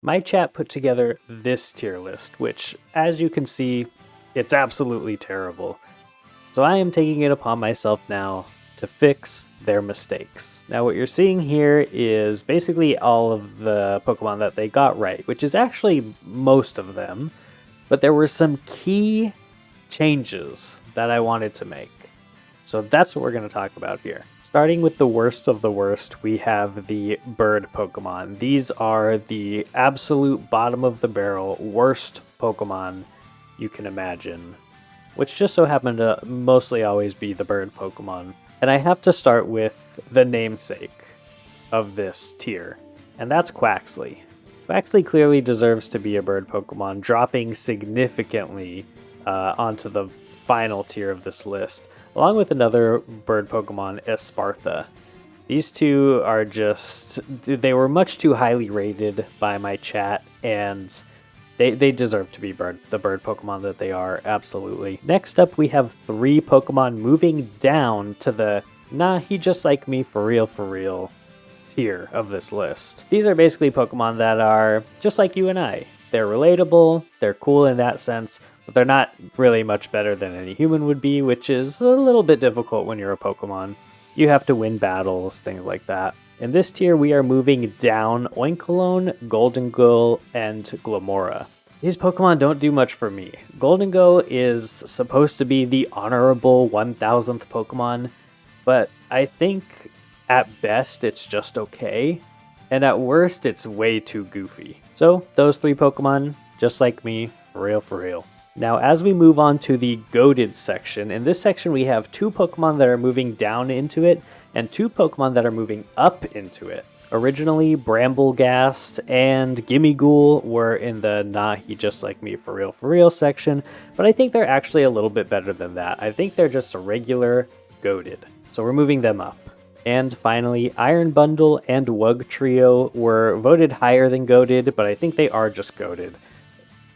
My chat put together this tier list, which, as you can see, it's absolutely terrible. So I am taking it upon myself now to fix their mistakes. Now what you're seeing here is basically all of the Pokemon that they got right, which is actually most of them, but there were some key changes that I wanted to make. So that's what we're going to talk about here. Starting with the worst of the worst, we have the bird Pokemon. These are the absolute bottom of the barrel worst Pokemon you can imagine, which just so happen to mostly always be the bird Pokemon. And I have to start with the namesake of this tier, and that's Quaxly. Quaxly clearly deserves to be a bird Pokemon, dropping significantly onto the final tier of this list, along with another bird Pokemon, Espartha. These two are they were much too highly rated by my chat, and they deserve to be the bird Pokemon that they are, absolutely. Next up, we have 3 Pokemon moving down to the nah, he just like me for real tier of this list. These are basically Pokemon that are just like you and I. They're relatable, they're cool in that sense, but they're not really much better than any human would be, which is a little bit difficult when you're a Pokemon. You have to win battles, things like that. In this tier, we are moving down Oinkologne, Goldengo, and Glamora. These Pokemon don't do much for me. Goldengo is supposed to be the honorable 1000th Pokemon, but I think at best it's just okay, and at worst it's way too goofy. So those 3 Pokemon, just like me, for real. Now as we move on to the goated section, in this section we have 2 Pokemon that are moving down into it, and 2 Pokemon that are moving up into it. Originally, Bramblegast and Gimmighoul were in the nah, he just like me for real section, but I think they're actually a little bit better than that. I think they're just a regular goated, so we're moving them up. And finally, Iron Bundle and Wugtrio were voted higher than goated, but I think they are just goated.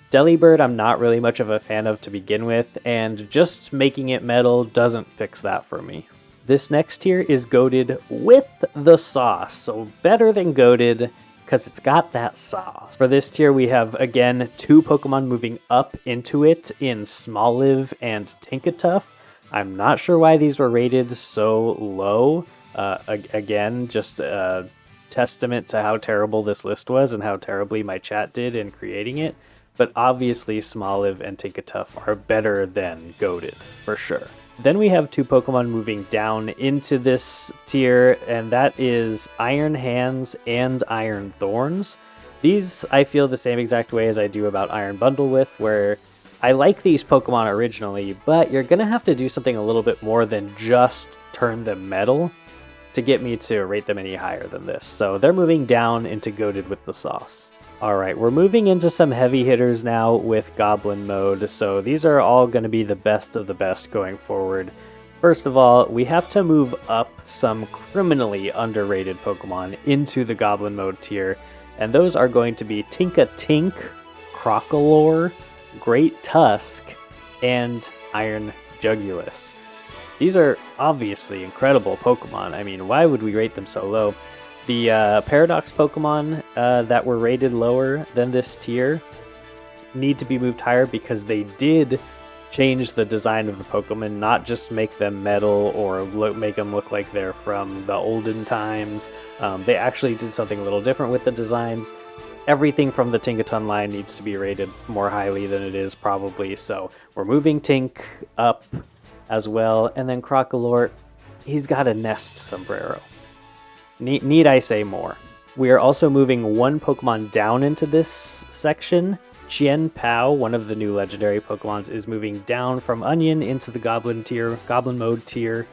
Delibird I'm not really much of a fan of to begin with, and just making it metal doesn't fix that for me. This next tier is goated with the sauce, so better than goated because it's got that sauce. For this tier we have, again, 2 Pokemon moving up into it in Smoliv and Tinkatuff. I'm not sure why these were rated so low. Again, just a testament to how terrible this list was and how terribly my chat did in creating it. But obviously Smoliv and Tinkatuff are better than goated, for sure. Then we have 2 Pokemon moving down into this tier, and that is Iron Hands and Iron Thorns. These I feel the same exact way as I do about Iron Bundle with, where I like these Pokemon originally, but you're going to have to do something a little bit more than just turn them metal to get me to rate them any higher than this. So they're moving down into goated with the sauce. Alright, we're moving into some heavy hitters now with Goblin mode, so these are all going to be the best of the best going forward. First of all, we have to move up some criminally underrated Pokemon into the Goblin mode tier, and those are going to be Tinkatink, Crocolore, Great Tusk, and Iron Jugulus. These are obviously incredible Pokemon. I mean, why would we rate them so low? The Paradox Pokemon that were rated lower than this tier need to be moved higher because they did change the design of the Pokemon, not just make them metal or make them look like they're from the olden times. They actually did something a little different with the designs. Everything from the Tinkaton line needs to be rated more highly than it is probably, so we're moving Tink up as well, and then Crocolore, he's got a nest sombrero. Need I say more? We are also moving 1 Pokemon down into this section. Chien Pao, one of the new legendary Pokemons, is moving down from Onion into the Goblin mode tier.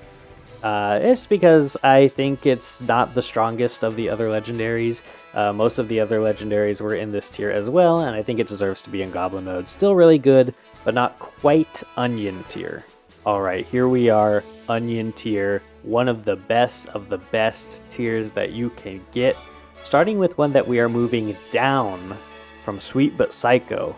It's because I think it's not the strongest of the other legendaries. Most of the other legendaries were in this tier as well, and I think it deserves to be in Goblin mode. Still really good, but not quite Onion tier. Alright, here we are, Onion tier, one of the best tiers that you can get. Starting with one that we are moving down from Sweet But Psycho.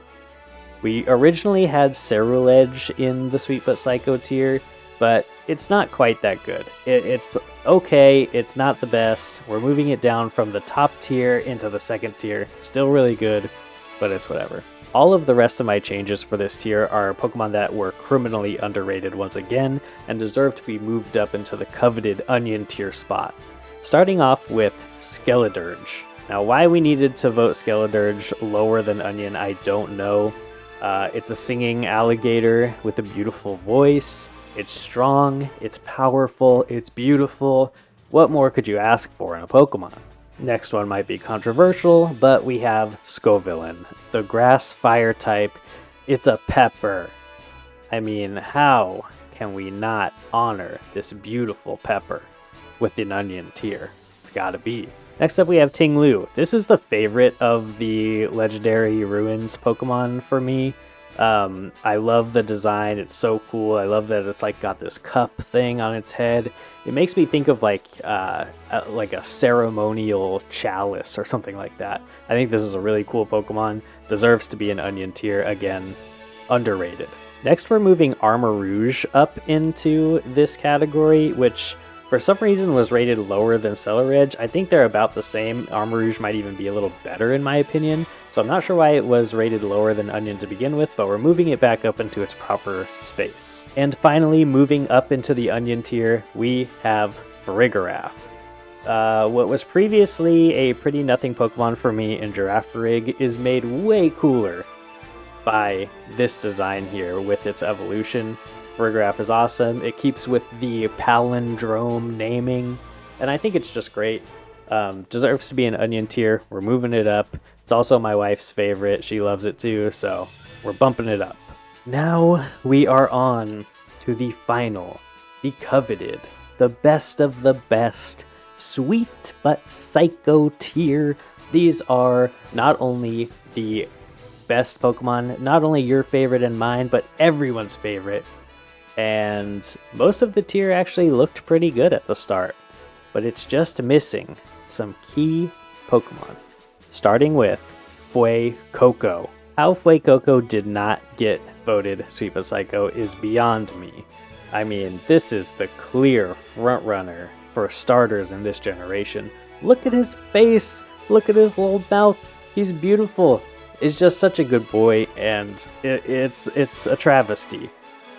We originally had Ceruledge in the Sweet But Psycho tier, but it's not quite that good. It's okay, it's not the best. We're moving it down from the top tier into the second tier. Still really good, but it's whatever. All of the rest of my changes for this tier are Pokemon that were criminally underrated once again and deserve to be moved up into the coveted Onion tier spot. Starting off with Skeledirge. Now, why we needed to vote Skeledirge lower than Onion, I don't know. It's a singing alligator with a beautiful voice. It's strong, it's powerful, it's beautiful. What more could you ask for in a Pokemon? Next one might be controversial, but we have Scovillain, the grass fire type. It's a pepper. I mean, how can we not honor this beautiful pepper with an Onion tier? It's gotta be. Next up we have Ting-Lu. This is the favorite of the Legendary Ruins Pokemon for me. I love the design, it's so cool. I love that it's like got this cup thing on its head. It makes me think of like a ceremonial chalice or something like that. I think this is a really cool Pokemon. Deserves to be an Onion tier, again, underrated. Next we're moving Armarouge up into this category, which for some reason was rated lower than Celoridge. I think they're about the same. Armarouge might even be a little better in my opinion. So I'm not sure why it was rated lower than Onion to begin with, but we're moving it back up into its proper space. And finally, moving up into the Onion tier, we have Farigiraf. What was previously a pretty nothing Pokemon for me in Girafarig is made way cooler by this design here with its evolution. Farigiraf is awesome. It keeps with the palindrome naming, and I think it's just great. Deserves to be an Onion tier. We're moving it up. It's also my wife's favorite. She loves it too, so we're bumping it up. Now we are on to the final, the coveted, the best of the best, Sweet but Psycho tier. These are not only the best Pokemon, not only your favorite and mine, but everyone's favorite. And most of the tier actually looked pretty good at the start, but it's just missing some key Pokemon. Starting with Fuecoco. How Fuecoco did not get voted Sweet but Psycho is beyond me. I mean, this is the clear frontrunner for starters in this generation. Look at his face, look at his little mouth, he's beautiful. It's just such a good boy, and it's a travesty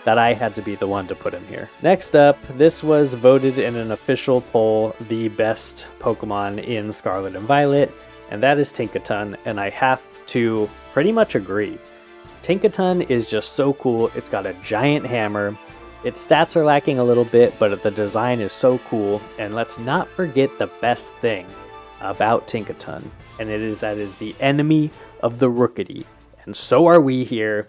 that I had to be the one to put him here. Next up, this was voted in an official poll the best Pokemon in Scarlet and Violet, and that is Tinkaton, and I have to pretty much agree. Tinkaton is just so cool. It's got a giant hammer. Its stats are lacking a little bit, but the design is so cool, and let's not forget the best thing about Tinkaton, and it is that is the enemy of the Rookity, and so are we here,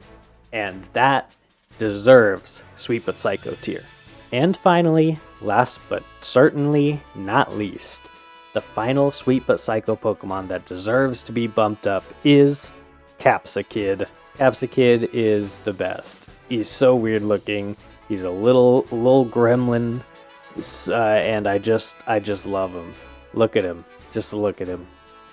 and that deserves Sweet but Psycho tier. And finally, last but certainly not least, the final Sweet but Psycho Pokemon that deserves to be bumped up is Capsakid. Capsakid is the best. He's so weird looking. He's a little gremlin, and I just love him. Look at him. Just look at him.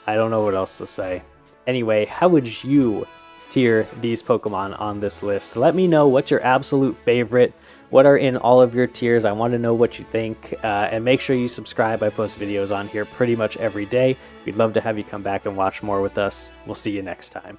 I don't know what else to say. Anyway, how would you tier these Pokemon on this list? Let me know what's your absolute favorite. What are in all of your tiers? I want to know what you think. And make sure you subscribe. I post videos on here pretty much every day. We'd love to have you come back and watch more with us. We'll see you next time.